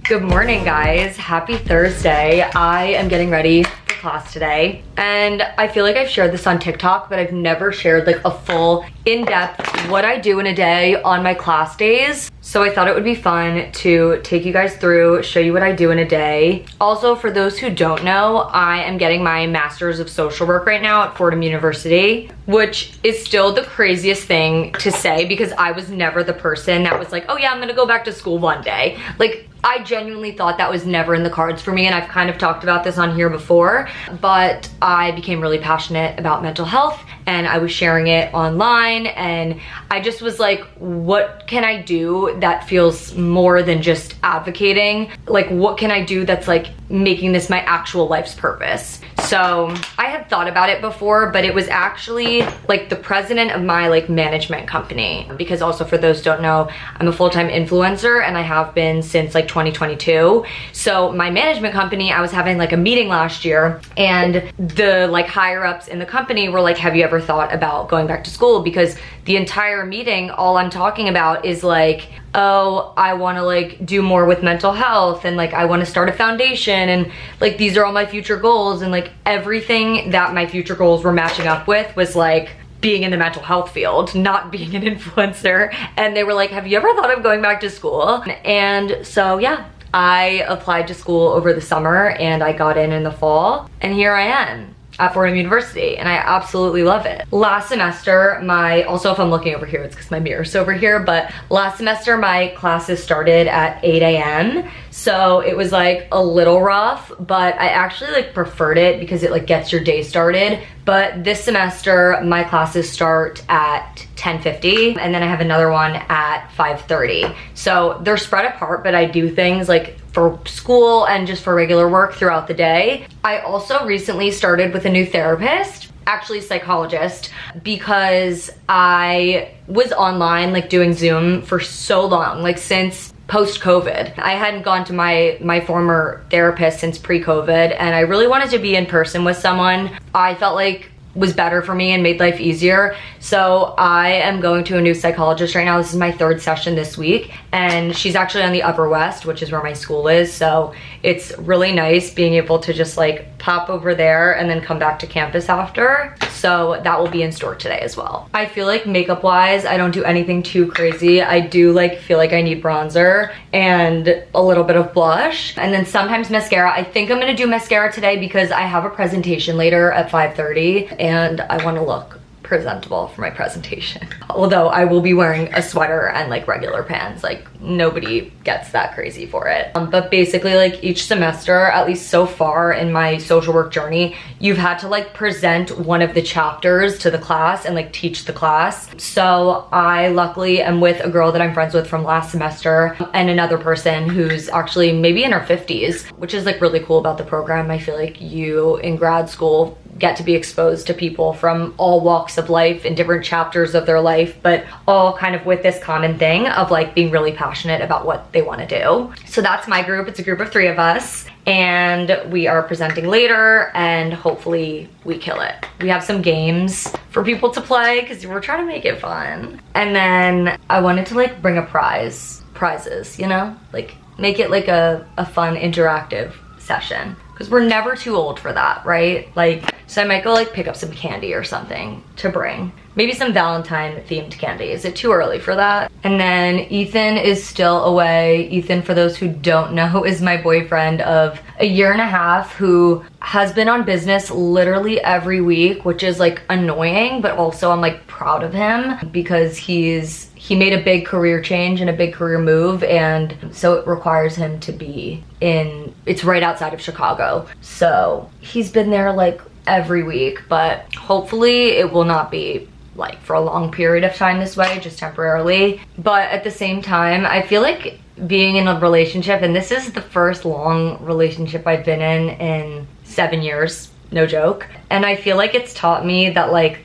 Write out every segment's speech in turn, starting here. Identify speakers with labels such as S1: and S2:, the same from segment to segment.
S1: Good morning, guys. Happy Thursday. I am getting ready for class today, and I feel like I've shared this on TikTok, but I've never shared like a full in-depth what I do in a day on my class days. So I thought it would be fun to take you guys through, show you what I do in a day. Also, for those who don't know, I am getting my Master's of Social Work right now at Fordham University, which is still the craziest thing to say because I was never the person that was like, oh yeah, I'm gonna go back to school one day. Like, I genuinely thought that was never in the cards for me, and I've kind of talked about this on here before, but I became really passionate about mental health and I was sharing it online, and I just was like, what can I do that feels more than just advocating? Like, what can I do that's like making this my actual life's purpose? So I had thought about it before, but it was actually like the president of my like management company, because also for those who don't know, I'm a full-time influencer and I have been since like 2022. So my management company, I was having like a meeting last year, and the like higher ups in the company were like, have you ever thought about going back to school? Because the entire meeting, all I'm talking about is like, oh, I want to like do more with mental health, and like I want to start a foundation, and like these are all my future goals, and like everything that my future goals were matching up with was like being in the mental health field, not being an influencer. And they were like, have you ever thought of going back to school? And so yeah, I applied to school over the summer and I got in the fall, and here I am at Fordham University, and I absolutely love it. Last semester, also if I'm looking over here, it's because my mirror's over here, but last semester my classes started at 8 a.m. So it was like a little rough, but I actually like preferred it because it like gets your day started. But this semester, my classes start at 10:50, and then I have another one at 5:30. So they're spread apart, but I do things like for school and just for regular work throughout the day. I also recently started with a new therapist, actually psychologist, because I was online like doing Zoom for so long, like since post-COVID. I hadn't gone to my former therapist since pre-COVID, and I really wanted to be in person with someone I felt like was better for me and made life easier. So I am going to a new psychologist right now. This is my third session this week, and she's actually on the Upper West, which is where my school is. So it's really nice being able to just like pop over there and then come back to campus after. So that will be in store today as well. I feel like makeup wise, I don't do anything too crazy. I do like feel like I need bronzer and a little bit of blush, and then sometimes mascara. I think I'm gonna do mascara today because I have a presentation later at 5:30 and I want to look presentable for my presentation. Although I will be wearing a sweater and like regular pants, like nobody gets that crazy for it. But basically like each semester, at least so far in my social work journey, you've had to like present one of the chapters to the class and like teach the class. So I luckily am with a girl that I'm friends with from last semester, and another person who's actually maybe in her 50s, which is like really cool about the program. I feel like you in grad school get to be exposed to people from all walks of life in different chapters of their life, but all kind of with this common thing of like being really passionate about what they want to do. So that's my group. It's a group of 3 of us, and we are presenting later, and hopefully we kill it. We have some games for people to play because we're trying to make it fun. And then I wanted to like bring prizes, you know, like make it like a fun interactive session, because we're never too old for that, right? Like, so I might go like pick up some candy or something to bring. Maybe some Valentine themed candy. Is it too early for that? And then Ethan is still away. Ethan, for those who don't know, is my boyfriend of a year and a half who has been on business literally every week, which is like annoying, but also I'm like proud of him because he made a big career change and a big career move, and so it requires him to be it's right outside of Chicago. So he's been there like every week, but hopefully it will not be like for a long period of time this way, just temporarily. But at the same time, I feel like being in a relationship, and this is the first long relationship I've been in 7 years, no joke. And I feel like it's taught me that like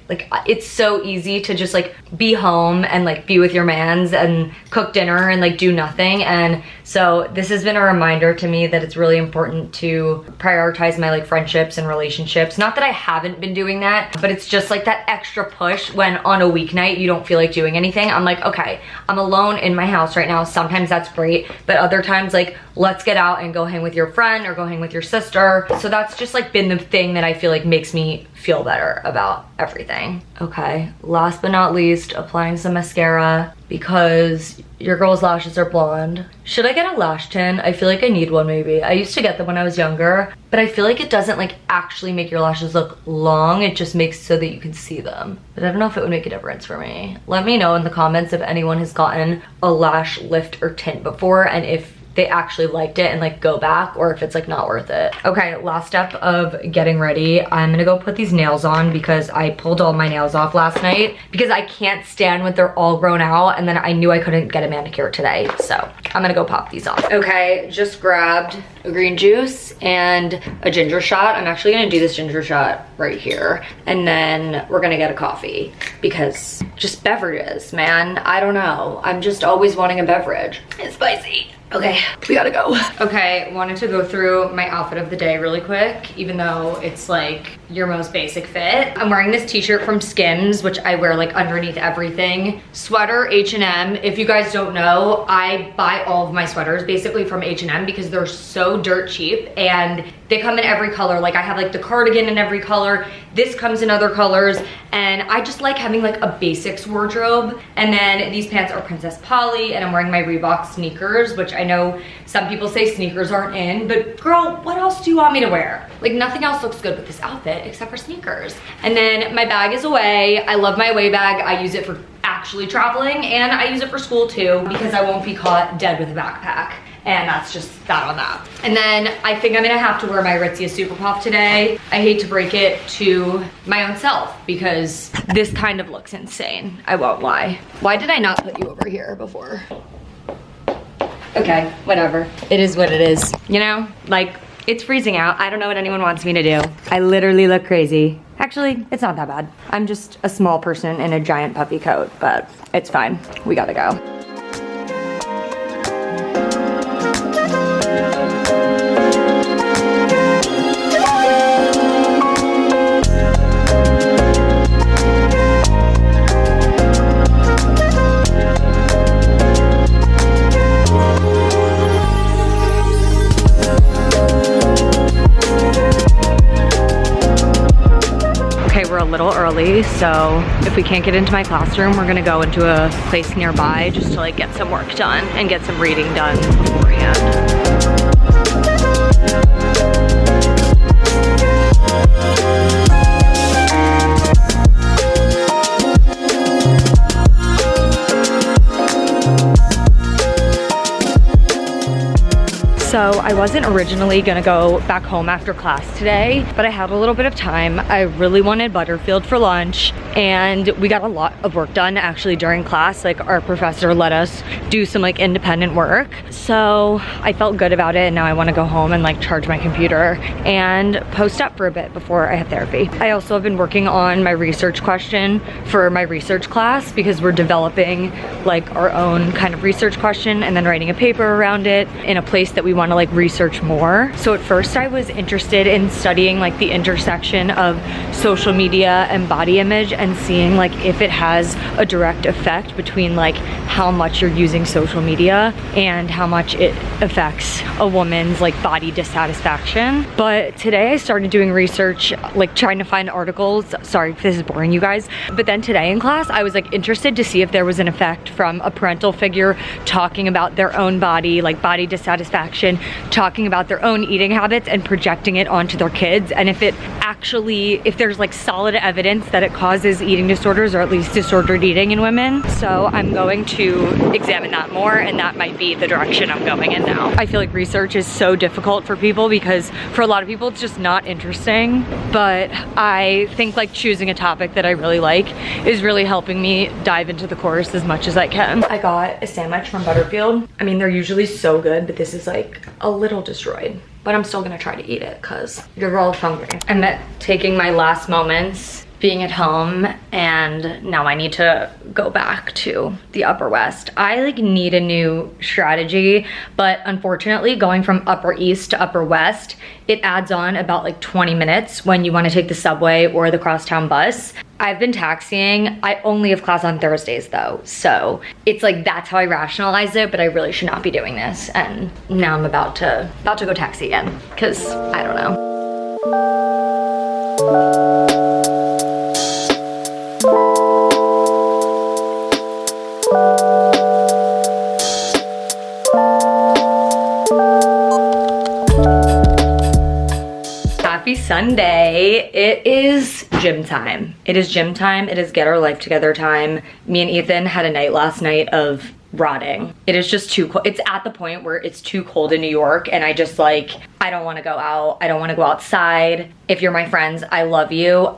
S1: it's so easy to just like be home and like be with your mans and cook dinner and like do nothing. And so this has been a reminder to me that it's really important to prioritize my like friendships and relationships. Not that I haven't been doing that, but it's just like that extra push when on a weeknight you don't feel like doing anything. I'm like, okay, I'm alone in my house right now. Sometimes that's great, but other times like let's get out and go hang with your friend or go hang with your sister. So that's just like been the thing that I feel like makes me feel better about everything. Okay, last but not least, applying some mascara because your girl's lashes are blonde. Should I get a lash tint? I feel like I need one maybe. I used to get them when I was younger, but I feel like it doesn't like actually make your lashes look long. It just makes so that you can see them. But I don't know if it would make a difference for me. Let me know in the comments if anyone has gotten a lash lift or tint before and if they actually liked it and like go back, or if it's like not worth it. Okay, last step of getting ready. I'm gonna go put these nails on because I pulled all my nails off last night because I can't stand when they're all grown out, and then I knew I couldn't get a manicure today. So I'm gonna go pop these off. Okay, just grabbed a green juice and a ginger shot. I'm actually gonna do this ginger shot right here. And then we're gonna get a coffee because just beverages, man. I don't know. I'm just always wanting a beverage. It's spicy. Okay, we gotta go. Okay, wanted to go through my outfit of the day really quick, even though it's like your most basic fit. I'm wearing this t-shirt from Skims, which I wear like underneath everything. Sweater, H&M. If you guys don't know, I buy all of my sweaters basically from H&M because they're so dirt cheap and they come in every color. Like I have like the cardigan in every color. This comes in other colors, and I just like having like a basics wardrobe. And then these pants are Princess Polly, and I'm wearing my Reebok sneakers, which I know some people say sneakers aren't in, but girl, what else do you want me to wear? Like nothing else looks good with this outfit except for sneakers. And then my bag is away. I love my away bag. I use it for actually traveling, and I use it for school too because I won't be caught dead with a backpack. And that's just that on that. And then I think I'm gonna have to wear my Aritzia Super Puff today. I hate to break it to my own self because this kind of looks insane. I won't lie. Why did I not put you over here before? Okay, whatever. It is what it is. You know, like it's freezing out. I don't know what anyone wants me to do. I literally look crazy. Actually, it's not that bad. I'm just a small person in a giant puffy coat, but it's fine. We gotta go. We're a little early, so if we can't get into my classroom, we're gonna go into a place nearby just to like get some work done and get some reading done beforehand. So I wasn't originally gonna go back home after class today, but I had a little bit of time. I really wanted Butterfield for lunch, and we got a lot of work done actually during class. Like our professor let us do some like independent work. So I felt good about it, and now I wanna go home and like charge my computer and post up for a bit before I have therapy. I also have been working on my research question for my research class because we're developing like our own kind of research question and then writing a paper around it in a place that we want to like research more. So at first I was interested in studying like the intersection of social media and body image and seeing like if it has a direct effect between like how much you're using social media and how much it affects a woman's like body dissatisfaction. But today I started doing research, like trying to find articles. Sorry if this is boring you guys, but then today in class I was like interested to see if there was an effect from a parental figure talking about their own body, like body dissatisfaction, talking about their own eating habits and projecting it onto their kids, and if it actually, if there's like solid evidence that it causes eating disorders or at least disordered eating in women. So I'm going to examine that more, and that might be the direction I'm going in now. I feel like research is so difficult for people because for a lot of people it's just not interesting, but I think like choosing a topic that I really like is really helping me dive into the course as much as I can. I got a sandwich from Butterfield. I mean, they're usually so good, but this is like a little destroyed. but I'm still gonna try to eat it because you're all hungry. I'm taking my last moments being at home, and now I need to go back to the Upper West. I like need a new strategy, but unfortunately going from Upper East to Upper West, it adds on about like 20 minutes when you want to take the subway or the crosstown bus. I've been taxiing. I only have class on Thursdays though, so it's like that's how I rationalize it, but I really should not be doing this. And now I'm about to go taxi again because I don't know. Happy Sunday. It is gym time. It is gym time. It is get our life together time. Me and Ethan had a night last night of rotting. It is just too cold. It's at the point where it's too cold in New York, and I just like, I don't want to go out. I don't want to go outside. If you're my friends, I love you.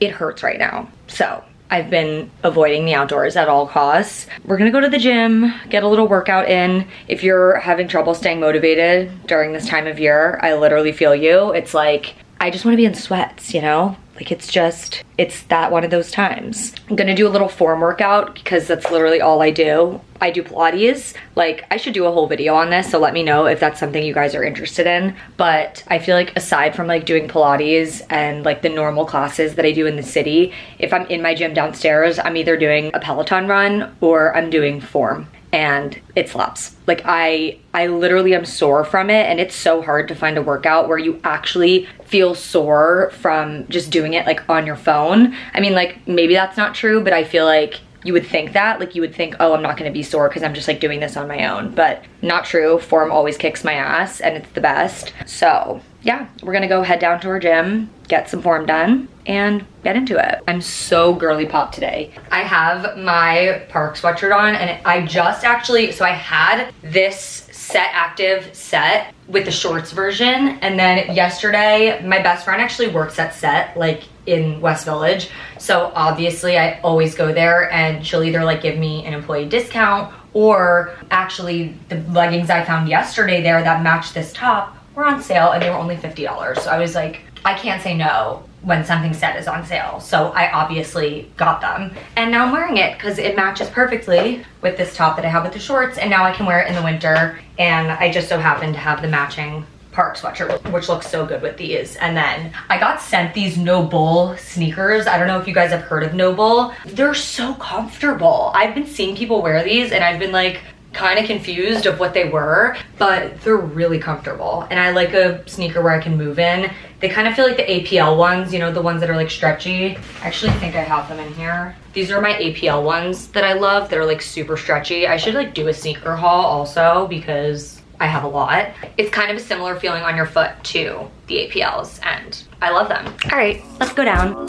S1: It hurts right now. So I've been avoiding the outdoors at all costs. We're gonna go to the gym, get a little workout in. If you're having trouble staying motivated during this time of year, I literally feel you. It's like, I just wanna be in sweats, you know? Like it's that one of those times. I'm gonna do a little form workout because that's literally all I do. I do Pilates. Like I should do a whole video on this, so let me know if that's something you guys are interested in. But I feel like aside from like doing Pilates and like the normal classes that I do in the city, if I'm in my gym downstairs, I'm either doing a Peloton run or I'm doing form. And it slaps. Like I literally am sore from it, and it's so hard to find a workout where you actually feel sore from just doing it like on your phone. I mean, like maybe that's not true, but I feel like you would think that, like you would think, oh, I'm not gonna be sore because I'm just like doing this on my own, but not true. Form always kicks my ass and it's the best. So yeah, we're gonna go head down to our gym, get some form done, and get into it. I'm so girly pop today. I have my Park sweatshirt on, and I just actually, so I had this Set Active set with the shorts version, and then yesterday, my best friend actually works at Set, like in West Village, so obviously I always go there, and she'll either like give me an employee discount, or actually the leggings I found yesterday there that matched this top were on sale, and they were only $50. So I was like, I can't say no when something Set is on sale. So I obviously got them. And now I'm wearing it because it matches perfectly with this top that I have with the shorts, and now I can wear it in the winter. And I just so happen to have the matching Park sweatshirt, which looks so good with these. And then I got sent these No Bull sneakers. I don't know if you guys have heard of No Bull. They're so comfortable. I've been seeing people wear these, and I've been like, kind of confused of what they were, but they're really comfortable. And I like a sneaker where I can move in. They kind of feel like the APL ones, you know, the ones that are like stretchy. I actually think I have them in here. These are my APL ones that I love. They're like super stretchy. I should like do a sneaker haul also because I have a lot. It's kind of a similar feeling on your foot to the APLs, and I love them. All right, let's go down.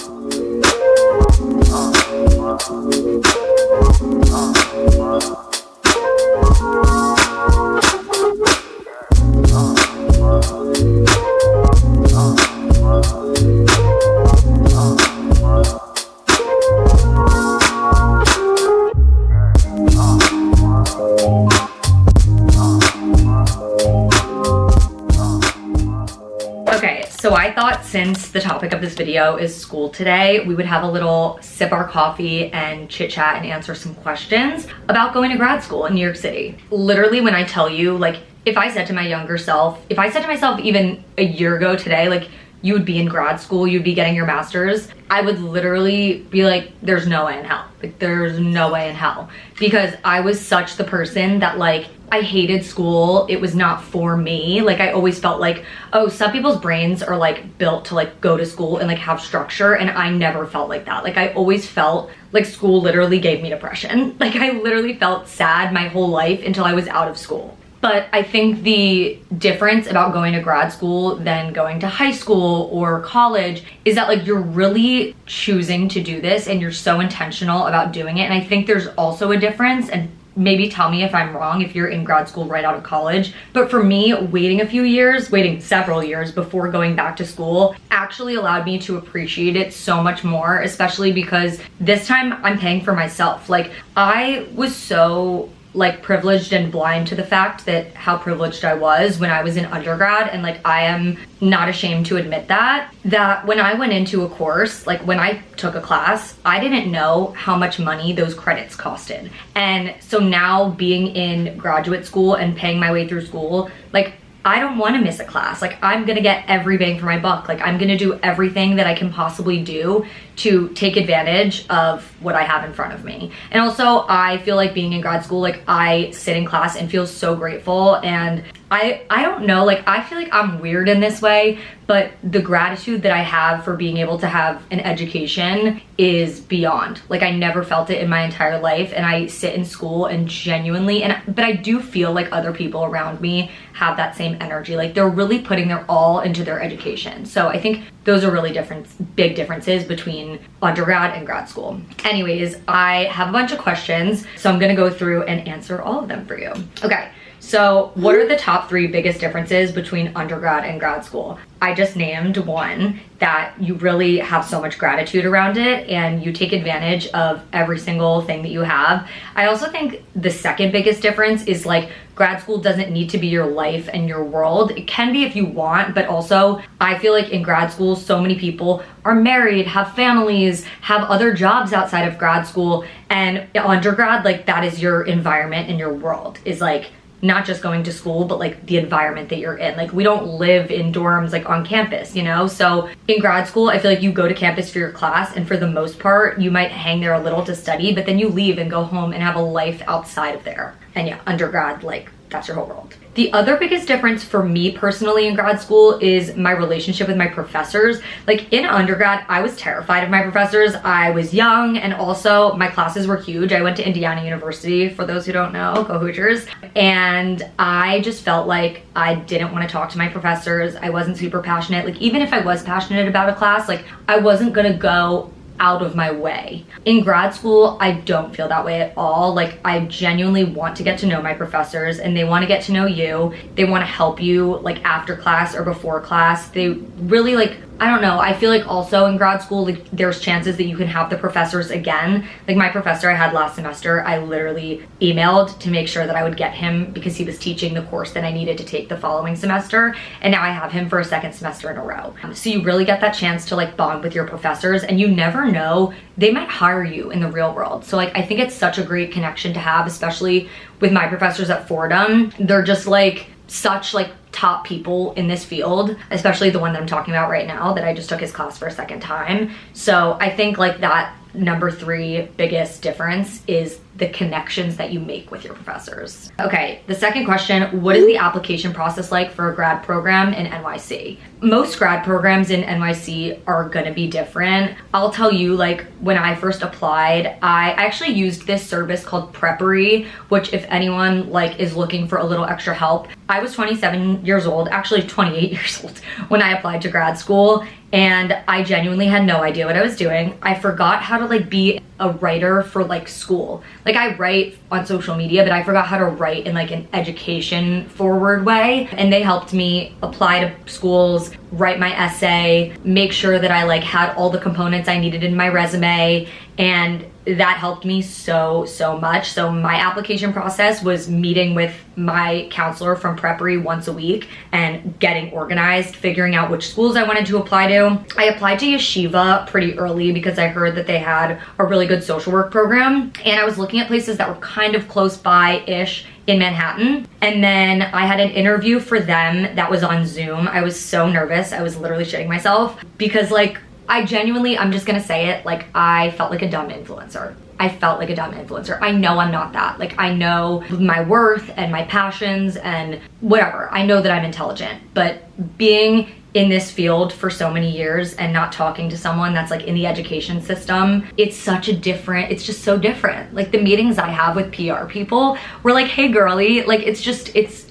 S1: Okay, so I thought since the topic of this video is school today, we would have a little sip our coffee and chit chat and answer some questions about going to grad school in New York City. Literally, when I tell you, like, if I said to my younger self, if I said to myself even a year ago today, like, you would be in grad school, you'd be getting your master's, I would literally be like, there's no way in hell. Like, there's no way in hell. Because I was such the person that, like, I hated school. It was not for me. Like, I always felt like, oh, some people's brains are like built to like go to school and like have structure, and I never felt like that. Like, I always felt like school literally gave me depression. Like, I literally felt sad my whole life until I was out of school. But I think the difference about going to grad school than going to high school or college is that, like, you're really choosing to do this and you're so intentional about doing it. And I think there's also a difference, and maybe tell me if I'm wrong if you're in grad school right out of college. But for me, waiting several years before going back to school actually allowed me to appreciate it so much more, especially because this time I'm paying for myself. Like, I was so like privileged and blind to the fact that how privileged I was when I was in undergrad, and like I am not ashamed to admit that when I went into a course, like when I took a class, I didn't know how much money those credits costed. And so now being in graduate school and paying my way through school, like I don't want to miss a class. Like I'm gonna get every bang for my buck. Like I'm gonna do everything that I can possibly do to take advantage of what I have in front of me. And also I feel like being in grad school, like I sit in class and feel so grateful, and I don't know, like I feel like I'm weird in this way, but the gratitude that I have for being able to have an education is beyond. Like I never felt it in my entire life, and I sit in school and genuinely, but I do feel like other people around me have that same energy. Like they're really putting their all into their education. So I think those are really big differences between undergrad and grad school. Anyways, I have a bunch of questions, so I'm gonna go through and answer all of them for you. Okay. So what are the top 3 biggest differences between undergrad and grad school? I just named one, that you really have so much gratitude around it and you take advantage of every single thing that you have. I also think the second biggest difference is like grad school doesn't need to be your life and your world. It can be if you want, but also I feel like in grad school, so many people are married, have families, have other jobs outside of grad school, and undergrad, like that is your environment and your world is like not just going to school, but like the environment that you're in. Like we don't live in dorms like on campus, you know? So in grad school, I feel like you go to campus for your class, and for the most part, you might hang there a little to study, but then you leave and go home and have a life outside of there. And yeah, undergrad, like that's your whole world. The other biggest difference for me personally in grad school is my relationship with my professors. Like in undergrad, I was terrified of my professors. I was young, and also my classes were huge. I went to Indiana University, for those who don't know, go Hoosiers. And I just felt like I didn't want to talk to my professors. I wasn't super passionate. Like even if I was passionate about a class, like I wasn't gonna go out of my way. In grad school, I don't feel that way at all. Like I genuinely want to get to know my professors, and they want to get to know you. They want to help you like after class or before class. They really like, I don't know, I feel like also in grad school, like there's chances that you can have the professors again. Like my professor I had last semester, I literally emailed to make sure that I would get him because he was teaching the course that I needed to take the following semester, and now I have him for a second semester in a row. So you really get that chance to like bond with your professors, and you never know, they might hire you in the real world. So like I think it's such a great connection to have, especially with my professors at Fordham. They're just like such like top people in this field, especially the one that I'm talking about right now that I just took his class for a second time. So I think like that number 3 biggest difference is the connections that you make with your professors. Okay, the second question, what is the application process like for a grad program in NYC? Most grad programs in NYC are gonna be different. I'll tell you, like when I first applied, I actually used this service called Preppery, which if anyone like is looking for a little extra help, I was 27 years old, actually 28 years old when I applied to grad school, and I genuinely had no idea what I was doing. I forgot how to like be a writer for like school. Like I write on social media, but I forgot how to write in like an education forward way. And they helped me apply to schools, write my essay, make sure that I like had all the components I needed in my resume, and that helped me so much. So my application process was meeting with my counselor from Preppery once a week and getting organized, figuring out which schools I wanted to apply to. I applied to Yeshiva pretty early because I heard that they had a really good social work program, and I was looking at places that were kind of close by-ish in Manhattan. And then I had an interview for them that was on Zoom. I was so nervous. I was literally shitting myself because like I genuinely, I'm just gonna say it, like I felt like a dumb influencer. I felt like a dumb influencer. I know I'm not that. Like I know my worth and my passions and whatever. I know that I'm intelligent, but being in this field for so many years and not talking to someone that's like in the education system, it's just so different. Like the meetings I have with PR people, we're like, hey girly, like it's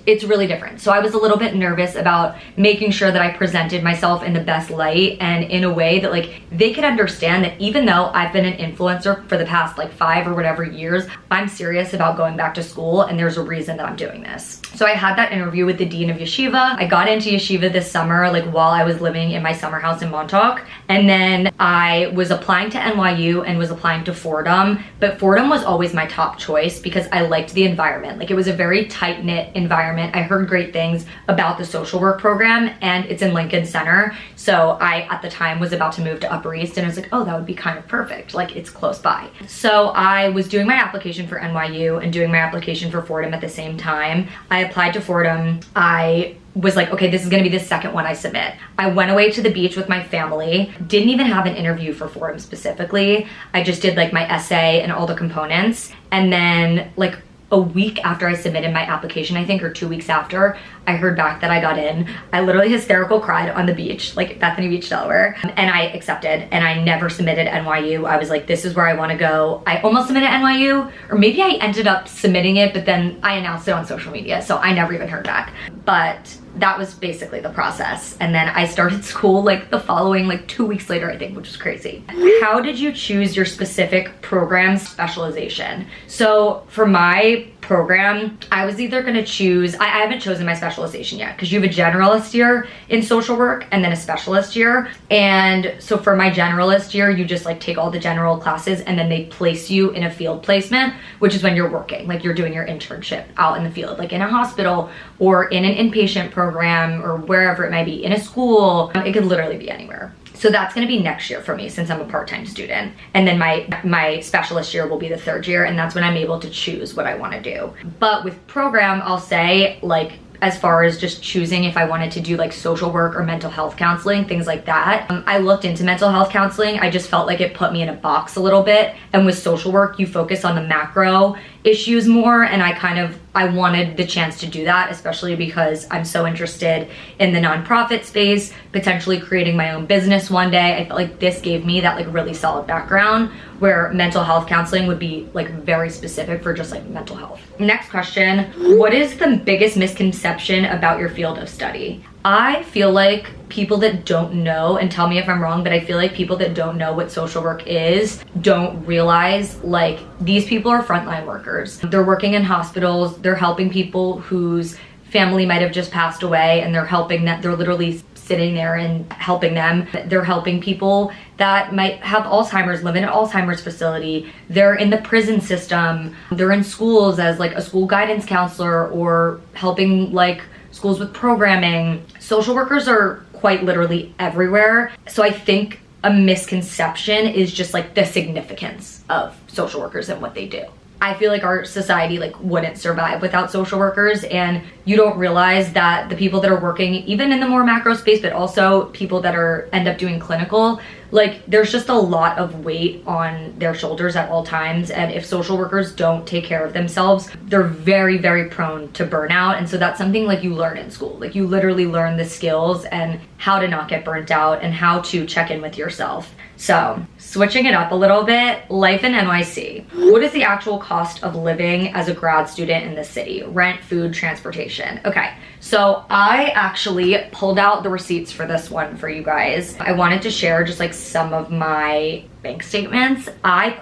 S1: it's really different. So I was a little bit nervous about making sure that I presented myself in the best light and in a way that like they could understand that even though I've been an influencer for the past like 5 or whatever years, I'm serious about going back to school and there's a reason that I'm doing this. So I had that interview with the dean of yeshiva. I got into yeshiva this summer, like while I was living in my summer house in Montauk. And then I was applying to NYU and was applying to Fordham, but Fordham was always my top choice because I liked the environment. Like it was a very tight-knit environment. I heard great things about the social work program and it's in Lincoln Center. So I, at the time, was about to move to Upper East and I was like, oh, that would be kind of perfect. Like it's close by. So I was doing my application for NYU and doing my application for Fordham at the same time. I applied to Fordham. I was like, okay, this is gonna be the second one I submit. I went away to the beach with my family, didn't even have an interview for Fordham specifically. I just did like my essay and all the components. And then like a week after I submitted my application, I think, or 2 weeks after, I heard back that I got in. I literally hysterical cried on the beach, like Bethany Beach, Delaware, and I accepted, and I never submitted NYU. I was like, this is where I wanna go. I almost submitted NYU, or maybe I ended up submitting it, but then I announced it on social media, so I never even heard back. But that was basically the process. And then I started school like the following, like 2 weeks later, I think, which is crazy. How did you choose your specific program specialization? So for my program, I was either gonna choose, I haven't chosen my specialization yet because you have a generalist year in social work and then a specialist year. And so for my generalist year, you just like take all the general classes and then they place you in a field placement, which is when you're working, like you're doing your internship out in the field, like in a hospital or in an inpatient program or wherever it might be, in a school. It could literally be anywhere. So that's gonna be next year for me since I'm a part-time student. And then my specialist year will be the 3rd year, and that's when I'm able to choose what I wanna do. But with program, I'll say, like, as far as just choosing if I wanted to do like social work or mental health counseling, things like that. I looked into mental health counseling. I just felt like it put me in a box a little bit. And with social work, you focus on the macro issues more, and I wanted the chance to do that, especially because I'm so interested in the nonprofit space, potentially creating my own business one day. I felt like this gave me that like really solid background, where mental health counseling would be like very specific for just like mental health. Next question, what is the biggest misconception about your field of study? I feel like people that don't know, and tell me if I'm wrong, but I feel like people that don't know what social work is don't realize like these people are frontline workers. They're working in hospitals, they're helping people whose family might have just passed away, and they're helping that, they're literally sitting there and helping them. They're helping people that might have Alzheimer's, live in an Alzheimer's facility. They're in the prison system. They're in schools as like a school guidance counselor or helping like schools with programming. Social workers are quite literally everywhere. So I think a misconception is just like the significance of social workers and what they do. I feel like our society like wouldn't survive without social workers, and you don't realize that the people that are working even in the more macro space, but also people that end up doing clinical, like there's just a lot of weight on their shoulders at all times. And if social workers don't take care of themselves, they're very, very prone to burnout. And so that's something like you learn in school. Like you literally learn the skills and how to not get burnt out and how to check in with yourself. So switching it up a little bit, life in NYC. What is the actual cost of living as a grad student in the city? Rent, food, transportation. Okay, so I actually pulled out the receipts for this one for you guys. I wanted to share just like some of my bank statements. I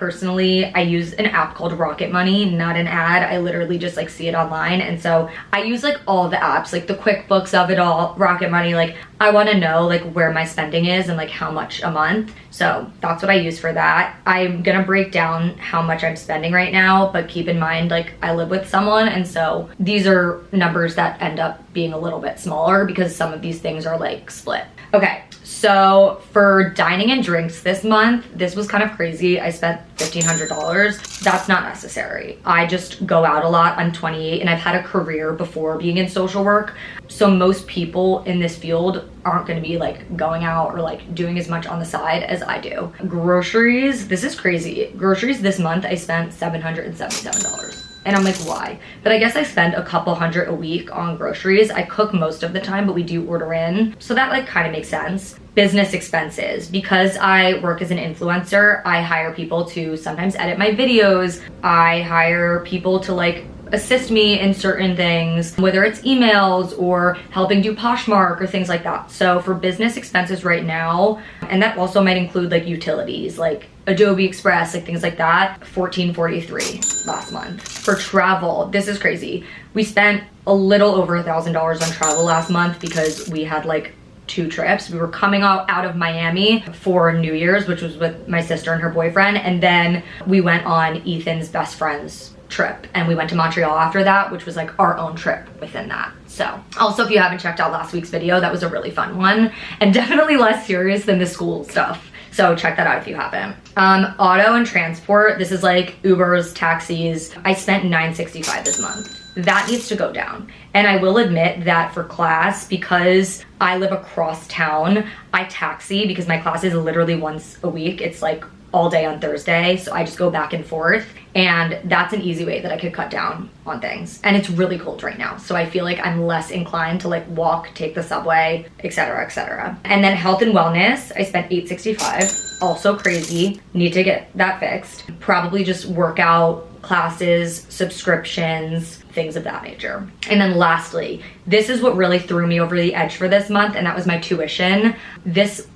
S1: use an app called Rocket Money, not an ad. I literally just like see it online. And so I use like all the apps, like the QuickBooks of it all, Rocket Money. Like I want to know like where my spending is and like how much a month. So that's what I use for that. I'm gonna break down how much I'm spending right now, but keep in mind, like I live with someone. And so these are numbers that end up being a little bit smaller because some of these things are like split. Okay, so for dining and drinks this month, this was kind of crazy. I spent $1,500. That's not necessary. I just go out a lot. I'm 28 and I've had a career before being in social work. So most people in this field aren't gonna be like going out or like doing as much on the side as I do. Groceries, this is crazy. Groceries this month, I spent $777. And I'm like, why? But I guess I spend a couple hundred a week on groceries. I cook most of the time, but we do order in. So that like kind of makes sense. Business expenses. Because I work as an influencer, I hire people to sometimes edit my videos. I hire people to like assist me in certain things, whether it's emails or helping do Poshmark or things like that. So for business expenses right now, and that also might include like utilities, like Adobe Express, like things like that, $14.43 last month. For travel, this is crazy. We spent a little over $1,000 on travel last month because we had like 2 trips. We were coming out of Miami for New Year's, which was with my sister and her boyfriend, and then we went on Ethan's best friend's trip, and we went to Montreal after that, which was like our own trip within that. So also, if you haven't checked out last week's video, that was a really fun one and definitely less serious than the school stuff. So check that out if you haven't. Auto and transport, this is like Ubers, taxis. I spent $9.65 this month. That needs to go down. And I will admit that for class, because I live across town, I taxi because my class is literally once a week. It's like all day on Thursday, so I just go back and forth, and that's an easy way that I could cut down on things. And it's really cold right now, so I feel like I'm less inclined to like walk, take the subway, etc., etc. And then health and wellness, I spent $8.65, also crazy, need to get that fixed. Probably just workout, classes, subscriptions, things of that nature. And then lastly, this is what really threw me over the edge for this month, and that was my tuition. This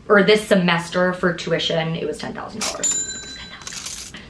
S1: semester for tuition, it was $10,000.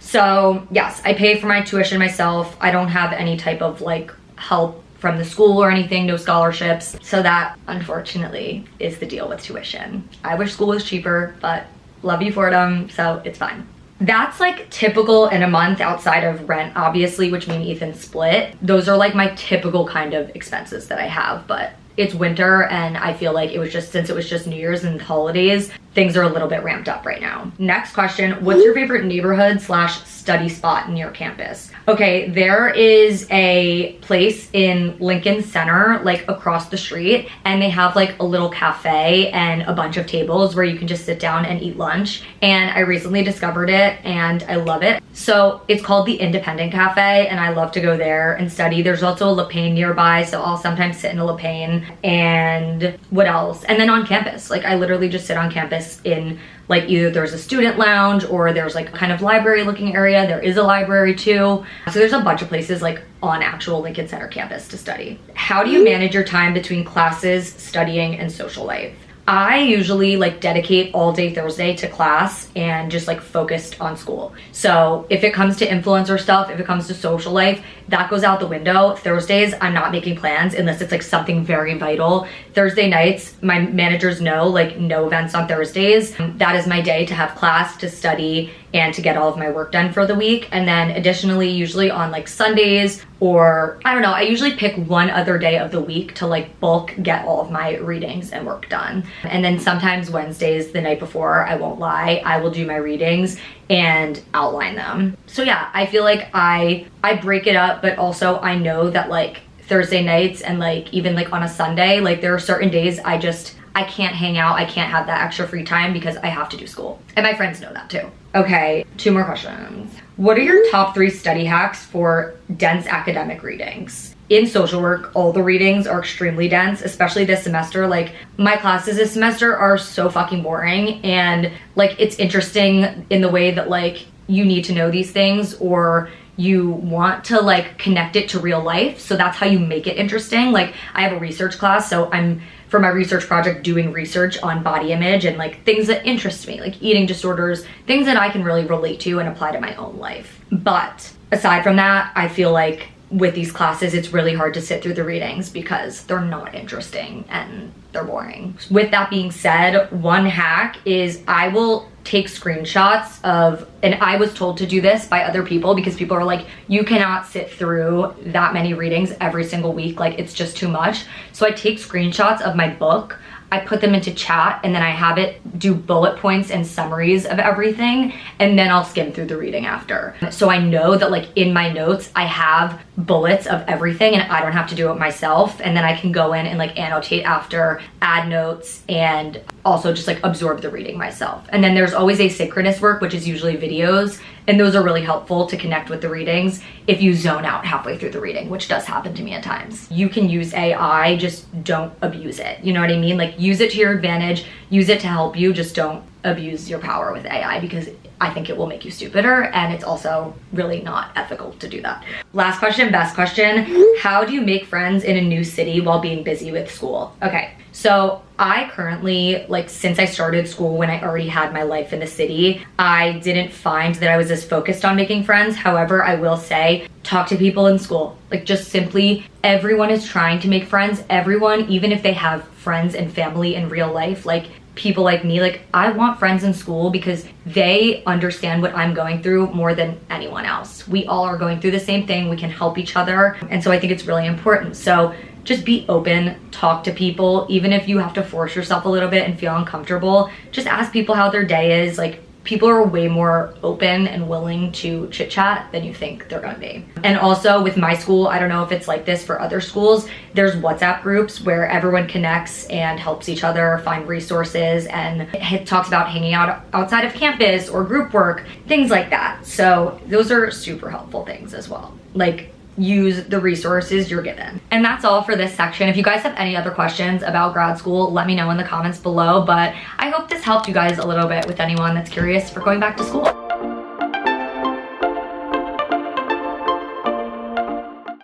S1: So yes, I pay for my tuition myself. I don't have any type of like help from the school or anything, no scholarships. So that unfortunately is the deal with tuition. I wish school was cheaper, but love you Fordham, so it's fine. That's like typical in a month outside of rent, obviously, which me and Ethan split. Those are like my typical kind of expenses that I have, but it's winter and I feel like since it was just New Year's and holidays, things are a little bit ramped up right now. Next question, what's your favorite neighborhood / study spot near campus? Okay, there is a place in Lincoln Center, like across the street, and they have like a little cafe and a bunch of tables where you can just sit down and eat lunch. And I recently discovered it and I love it. So it's called the Independent Cafe, and I love to go there and study. There's also a Le Pen nearby, so I'll sometimes sit in a Le Pen. And what else? And then on campus, like I literally just sit on campus in like either there's a student lounge or there's like a kind of library looking area. There is a library too. So there's a bunch of places like on actual Lincoln Center campus to study. How do you manage your time between classes, studying, and social life? I usually like dedicate all day Thursday to class and just like focused on school. So if it comes to influencer stuff, if it comes to social life, that goes out the window. Thursdays, I'm not making plans unless it's like something very vital. Thursday nights, my managers know, like no events on Thursdays. That is my day to have class, to study, and to get all of my work done for the week. And then additionally, usually on like Sundays, or I don't know, I usually pick one other day of the week to like bulk get all of my readings and work done. And then sometimes Wednesdays, the night before, I won't lie, I will do my readings and outline them. So yeah, I feel like I break it up, but also I know that like Thursday nights and like even like on a Sunday, like there are certain days I can't hang out, I can't have that extra free time because I have to do school. And my friends know that too. Okay, 2 more questions. What are your top 3 study hacks for dense academic readings? In social work, all the readings are extremely dense, especially this semester. Like my classes this semester are so fucking boring, and like it's interesting in the way that like you need to know these things or you want to like connect it to real life. So that's how you make it interesting. Like I have a research class, so I'm for my research project doing research on body image and like things that interest me, like eating disorders, things that I can really relate to and apply to my own life. But aside from that, I feel like with these classes, it's really hard to sit through the readings because they're not interesting and they're boring. With that being said, one hack is I will take screenshots of, and I was told to do this by other people because people are like, you cannot sit through that many readings every single week, like it's just too much. So I take screenshots of my book, I put them into chat, and then I have it do bullet points and summaries of everything, and then I'll skim through the reading after. So I know that like in my notes, I have bullets of everything and I don't have to do it myself. And then I can go in and like annotate after, add notes, and also just like absorb the reading myself. And then there's always asynchronous work, which is usually videos. And those are really helpful to connect with the readings if you zone out halfway through the reading, which does happen to me at times. You can use AI, just don't abuse it. You know what I mean? Like use it to your advantage, use it to help you, just don't abuse your power with AI, because I think it will make you stupider, and it's also really not ethical to do that. Last question, best question. How do you make friends in a new city while being busy with school? Okay, so I currently, like, since I started school, when I already had my life in the city, I didn't find that I was as focused on making friends. However, I will say, talk to people in school. Like, just simply, everyone is trying to make friends. Everyone, even if they have friends and family in real life, like, people like me, like, I want friends in school because they understand what I'm going through more than anyone else. We all are going through the same thing. We can help each other. And so I think it's really important. So just be open, talk to people, even if you have to force yourself a little bit and feel uncomfortable. Just ask people how their day is. Like, people are way more open and willing to chit chat than you think they're gonna be. And also with my school, I don't know if it's like this for other schools, there's WhatsApp groups where everyone connects and helps each other find resources, and it talks about hanging out outside of campus or group work, things like that. So those are super helpful things as well. Like, use the resources you're given. And that's all for this section. If you guys have any other questions about grad school, let me know in the comments below. But I hope this helped you guys a little bit with anyone that's curious for going back to school.